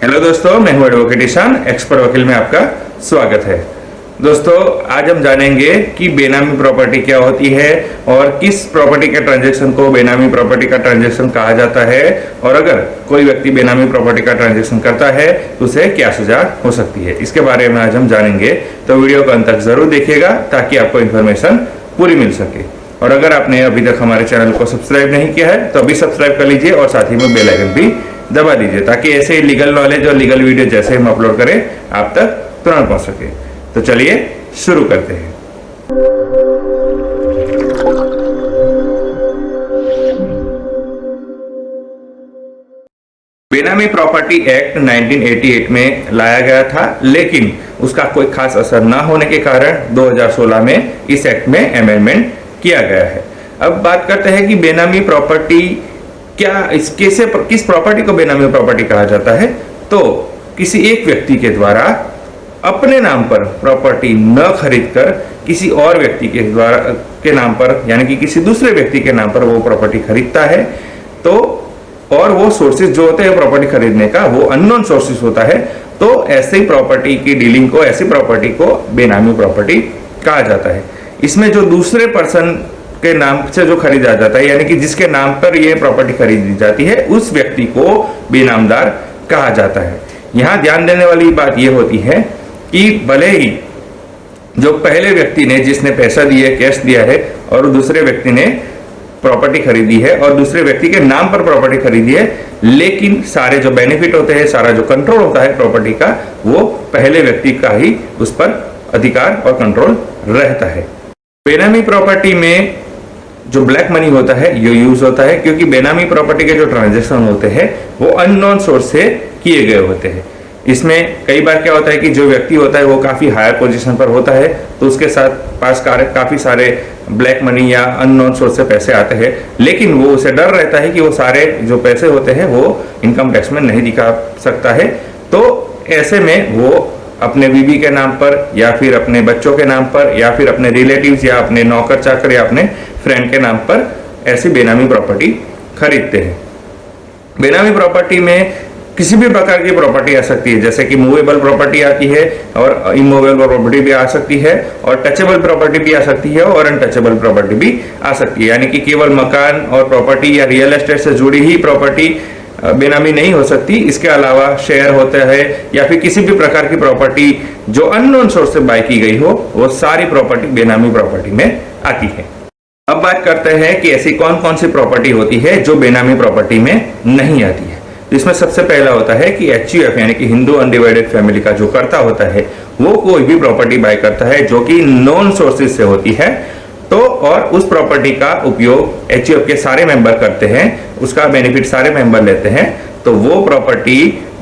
Hello दोस्तों, मैं हूं एडवोकेट ईशान, एक्सपर्ट वकील में आपका स्वागत है। दोस्तों, आज हम जानेंगे कि बेनामी प्रॉपर्टी क्या होती है और किस प्रॉपर्टी के ट्रांजैक्शन को बेनामी प्रॉपर्टी का ट्रांजैक्शन कहा जाता है, और अगर कोई व्यक्ति बेनामी प्रॉपर्टी का ट्रांजैक्शन करता है तो उसे क्या सजा हो सकती है। इसके बारे में आज हम जानेंगे, तो वीडियो को अंत तक जरूर देखिएगा ताकि आपको इन्फॉर्मेशन पूरी मिल सके। और अगर आपने अभी तक हमारे चैनल को सब्सक्राइब नहीं किया है तो अभी सब्सक्राइब कर लीजिए और साथ ही में बेल आइकन भी दबा दीजिए ताकि ऐसे लीगल नॉलेज और लीगल वीडियो जैसे हम अपलोड करें आप तक तुरंत पहुंच सके। तो चलिए शुरू करते हैं। बेनामी प्रॉपर्टी एक्ट 1988 में लाया गया था, लेकिन उसका कोई खास असर ना होने के कारण 2016 में इस एक्ट में अमेंडमेंट किया गया है। अब बात करते हैं कि बेनामी प्रॉपर्टी क्या, किस प्रॉपर्टी को बेनामी प्रॉपर्टी कहा जाता है। तो किसी एक व्यक्ति के द्वारा अपने नाम पर प्रॉपर्टी न खरीदकर किसी और व्यक्ति के नाम पर, यानी कि किसी दूसरे व्यक्ति के नाम पर वो प्रॉपर्टी खरीदता है, तो और वो सोर्सेज जो होते हैं प्रॉपर्टी खरीदने का वो अननोन सोर्सेज होता है, तो ऐसे ही प्रॉपर्टी की डीलिंग को, ऐसी प्रॉपर्टी को बेनामी प्रॉपर्टी कहा जाता है। इसमें जो दूसरे पर्सन के नाम से जो खरीदा जाता है, यानी कि जिसके नाम पर ये प्रॉपर्टी खरीदी जाती है, उस व्यक्ति को बेनामदार कहा जाता है। यहां ध्यान देने वाली बात यह होती है कि भले ही जो पहले व्यक्ति ने, जिसने पैसा दिया, कैश दिया है, और दूसरे व्यक्ति ने प्रॉपर्टी खरीदी है और दूसरे व्यक्ति के नाम पर प्रॉपर्टी खरीदी है, लेकिन सारे जो बेनिफिट होते हैं, सारा जो कंट्रोल होता है प्रॉपर्टी का, वो पहले व्यक्ति का ही उस पर अधिकार और कंट्रोल रहता है। बेनामी प्रॉपर्टी में जो ब्लैक मनी होता है ये यूज होता है, क्योंकि बेनामी प्रॉपर्टी के जो ट्रांजैक्शन होते हैं वो अननोन सोर्स से किए गए होते हैं। इसमें कई बार क्या होता है कि जो व्यक्ति होता है वो काफी हायर पोजीशन पर होता है, तो उसके पास काफी सारे ब्लैक मनी या अननोन सोर्स से पैसे आते हैं, लेकिन वो उसे डर रहता है कि वो सारे जो पैसे होते हैं वो इनकम टैक्स में नहीं दिखा सकता है। तो ऐसे में वो अपने बीवी के नाम पर या फिर अपने बच्चों के नाम पर या फिर अपने रिलेटिव्स या अपने नौकर चाकर या अपने फ्रेंड के नाम पर ऐसी बेनामी प्रॉपर्टी खरीदते हैं। बेनामी प्रॉपर्टी में किसी भी प्रकार की प्रॉपर्टी आ सकती है, जैसे कि मूवेबल प्रॉपर्टी आती है और इमूवेबल प्रॉपर्टी भी आ सकती है, और टचेबल प्रॉपर्टी भी आ सकती है और अनटचेबल प्रॉपर्टी भी आ सकती है। यानी कि केवल मकान और प्रॉपर्टी या रियल एस्टेट से जुड़ी ही प्रॉपर्टी बेनामी नहीं हो सकती। इसके अलावा शेयर होते हैं या फिर किसी भी प्रकार की प्रॉपर्टी जो अननोन सोर्स से बाय की गई हो, वो सारी प्रॉपर्टी बेनामी प्रॉपर्टी में आती है। अब बात करते हैं कि ऐसी कौन कौन सी प्रॉपर्टी होती है जो बेनामी प्रॉपर्टी में नहीं आती है। इसमें सबसे पहला होता है कि HUF यानी कि हिंदू अनडिवाइडेड फैमिली का जो कर्ता होता है वो कोई भी प्रॉपर्टी बाय करता है जो कि नॉन सोर्सेज से होती है, तो और उस प्रॉपर्टी का उपयोग HUF के सारे मेंबर करते हैं, उसका बेनिफिट सारे मेंबर लेते हैं, तो वो प्रॉपर्टी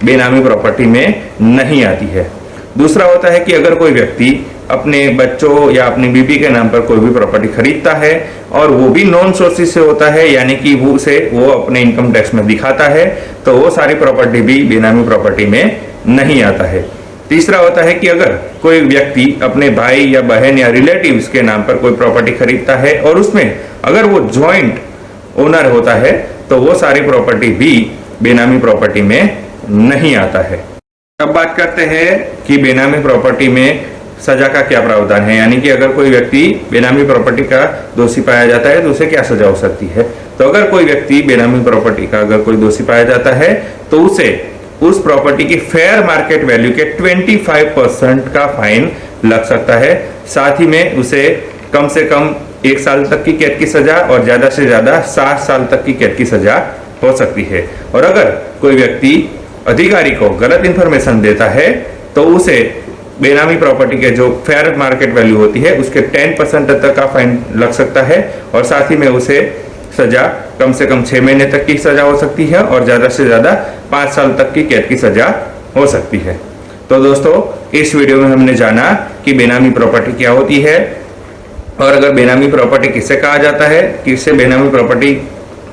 बेनामी प्रॉपर्टी में नहीं आती है। दूसरा होता है कि अगर कोई व्यक्ति अपने बच्चों या अपनी बीवी के नाम पर कोई भी प्रॉपर्टी खरीदता है और वो भी नॉन सोर्सेज से होता है, यानी कि वो अपने इनकम टैक्स में दिखाता है, तो वो सारी प्रॉपर्टी भी बेनामी प्रॉपर्टी में नहीं आता है। तीसरा होता है कि अगर कोई व्यक्ति अपने भाई या बहन या रिलेटिव्स के नाम पर कोई प्रॉपर्टी खरीदता है और उसमें अगर वो जॉइंट ओनर होता है, तो वो सारी प्रॉपर्टी भी बेनामी प्रॉपर्टी में नहीं आता है। अब बात करते हैं कि बेनामी प्रॉपर्टी में सजा का क्या प्रावधान है, यानी कि अगर कोई व्यक्ति बेनामी प्रॉपर्टी का दोषी पाया जाता है तो उसे क्या सजा हो सकती है। तो अगर कोई व्यक्ति बेनामी प्रॉपर्टी का अगर कोई दोषी पाया जाता है तो उसे उस प्रॉपर्टी की फेयर मार्केट वैल्यू के 25% का फाइन लग सकता है। साथ ही में उसे कम से कम 1 साल तक की कैद की सजा और ज्यादा से ज्यादा 7 साल तक की कैद की सजा हो सकती है। और अगर कोई व्यक्ति अधिकारी को गलत इंफॉर्मेशन देता है तो उसे बेनामी प्रॉपर्टी के जो फेयर मार्केट वैल्यू होती है उसके 10% तक का फाइन लग सकता है, और साथ ही में उसे सजा कम से कम 6 महीने तक की सजा हो सकती है और ज्यादा से ज्यादा 5 साल तक की कैद की सजा हो सकती है। तो दोस्तों, इस वीडियो में हमने जाना कि बेनामी प्रॉपर्टी क्या होती है, और अगर बेनामी प्रॉपर्टी किसे कहा जाता है, किसे बेनामी प्रॉपर्टी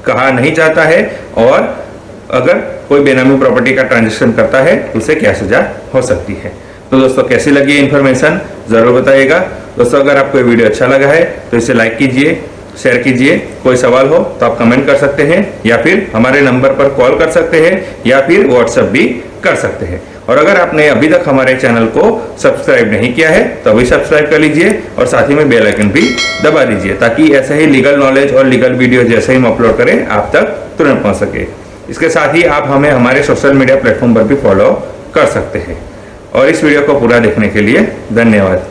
कहा नहीं जाता है, और अगर कोई बेनामी प्रॉपर्टी का ट्रांजैक्शन करता है तो उसे क्या सजा हो सकती है। तो दोस्तों, कैसी लगी ये इन्फॉर्मेशन जरूर बताइएगा। दोस्तों, अगर आपको ये वीडियो अच्छा लगा है तो इसे लाइक कीजिए, शेयर कीजिए। कोई सवाल हो तो आप कमेंट कर सकते हैं या फिर हमारे नंबर पर कॉल कर सकते हैं या फिर व्हाट्सएप भी कर सकते हैं। और अगर आपने अभी तक हमारे चैनल को सब्सक्राइब नहीं किया है तो अभी सब्सक्राइब कर लीजिए और साथ ही में बेल आइकन भी दबा दीजिए, ताकि ऐसे ही लीगल नॉलेज और लीगल वीडियो जैसे ही हम अपलोड करें आप तक तुरंत पहुंच सके। इसके साथ ही आप हमें हमारे सोशल मीडिया प्लेटफॉर्म पर भी फॉलो कर सकते हैं। और इस वीडियो को पूरा देखने के लिए धन्यवाद।